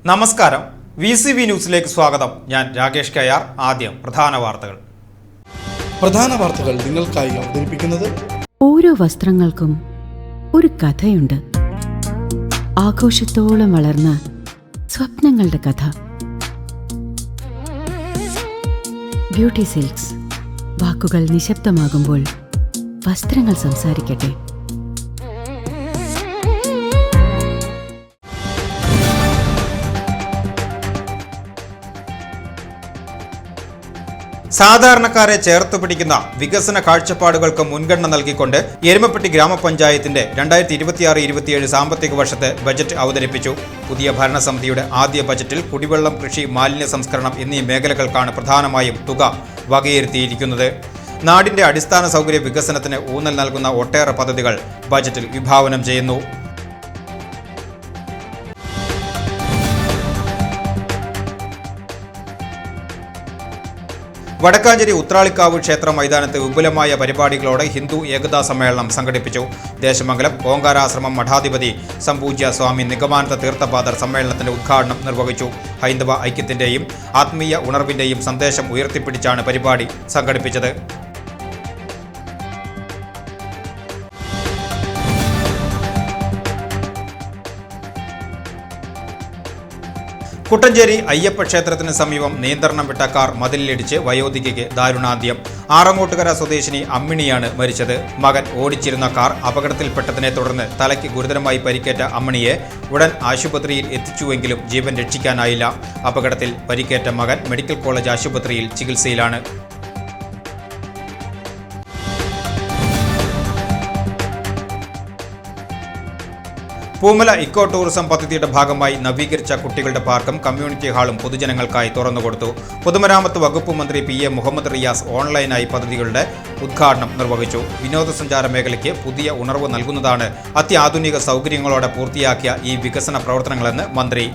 നമസ്കാരം. VCV ന്യൂസിലേക്ക് സ്വാഗതം. ഞാൻ രാകേഷ് കയാർ. ആദ്യം പ്രധാന വാർത്തകൾ നിങ്ങൾക്കായി അവതരിപ്പിക്കുന്നത് ഓരോ വസ്ത്രങ്ങൾക്കും ഒരു കഥയുണ്ട്. ആഘോഷത്തോളം വളർന്ന സ്വപ്നങ്ങളുടെ കഥ. Beauty silks. വാക്കുകൾ നിശബ്ദമാകുമ്പോൾ വസ്ത്രങ്ങൾ സംസാരിക്കട്ടെ. സാധാരണക്കാരെ ചേർത്ത് പിടിക്കുന്ന വികസന കാഴ്ചപ്പാടുകൾക്ക് മുൻഗണന നൽകിക്കൊണ്ട് എരുമപ്പെട്ടി ഗ്രാമപഞ്ചായത്തിന്റെ 2026-27 സാമ്പത്തിക വർഷത്തെ ബജറ്റ് അവതരിപ്പിച്ചു. പുതിയ ഭരണസമിതിയുടെ ആദ്യ ബജറ്റിൽ കുടിവെള്ളം, കൃഷി, മാലിന്യ സംസ്കരണം എന്നീ മേഖലകൾക്കാണ് പ്രധാനമായും തുക വകയിരുത്തിയിരിക്കുന്നത്. നാടിന്റെ അടിസ്ഥാന സൗകര്യ വികസനത്തിന് ഊന്നൽ നൽകുന്ന ഒട്ടേറെ പദ്ധതികൾ ബജറ്റിൽ വിഭാവനം ചെയ്യുന്നു. വടക്കാഞ്ചേരി ഉത്രാളിക്കാവ് ക്ഷേത്ര മൈതാനത്ത് വിപുലമായ പരിപാടികളോടെ ഹിന്ദു ഏകതാ സമ്മേളനം സംഘടിപ്പിച്ചു. ദേശമംഗലം ഓങ്കാരാശ്രമം മഠാധിപതി സംപൂജ്യ സ്വാമി നിഗമാനന്ദ തീർത്ഥപാദർ സമ്മേളനത്തിന്റെ ഉദ്ഘാടനം നിർവഹിച്ചു. ഹൈന്ദവ ഐക്യത്തിന്റെയും ആത്മീയ ഉണർവിന്റെയും സന്ദേശം ഉയർത്തിപ്പിടിച്ചാണ് പരിപാടി സംഘടിപ്പിച്ചത്. കുട്ടഞ്ചേരി അയ്യപ്പ ക്ഷേത്രത്തിന് സമീപം നിയന്ത്രണം വിട്ട കാർ മതിലിലിടിച്ച് വയോധികയ്ക്ക് ദാരുണാന്ത്യം. ആറങ്ങോട്ടുകര സ്വദേശിനി അമ്മിണിയാണ് മരിച്ചത്. മകൻ ഓടിച്ചിരുന്ന കാർ അപകടത്തിൽപ്പെട്ടതിനെ തുടർന്ന് തലയ്ക്ക് ഗുരുതരമായി പരിക്കേറ്റ അമ്മിണിയെ ഉടൻ ആശുപത്രിയിൽ എത്തിച്ചുവെങ്കിലും ജീവൻ രക്ഷിക്കാനായില്ല. അപകടത്തിൽ പരിക്കേറ്റ മകൻ മെഡിക്കൽ കോളേജ് ആശുപത്രിയിൽ ചികിത്സയിലാണ്. പൂമല ഇക്കോ ടൂറിസം പദ്ധതിയുടെ ഭാഗമായി നവീകരിച്ച കുട്ടികളുടെ പാർക്കും കമ്മ്യൂണിറ്റി ഹാളും പൊതുജനങ്ങൾക്കായി തുറന്നുകൊടുത്തു. പൊതുമരാമത്ത് വകുപ്പ് മന്ത്രി PA മുഹമ്മദ് റിയാസ് ഓൺലൈനായി പദ്ധതികളുടെ ഉദ്ഘാടനം നിർവഹിച്ചു. വിനോദസഞ്ചാര മേഖലയ്ക്ക് പുതിയ ഉണർവ് നൽകുന്നതാണ് അത്യാധുനിക സൗകര്യങ്ങളോടെ പൂർത്തിയാക്കിയ ഈ വികസന പ്രവർത്തനങ്ങളെന്ന് മന്ത്രി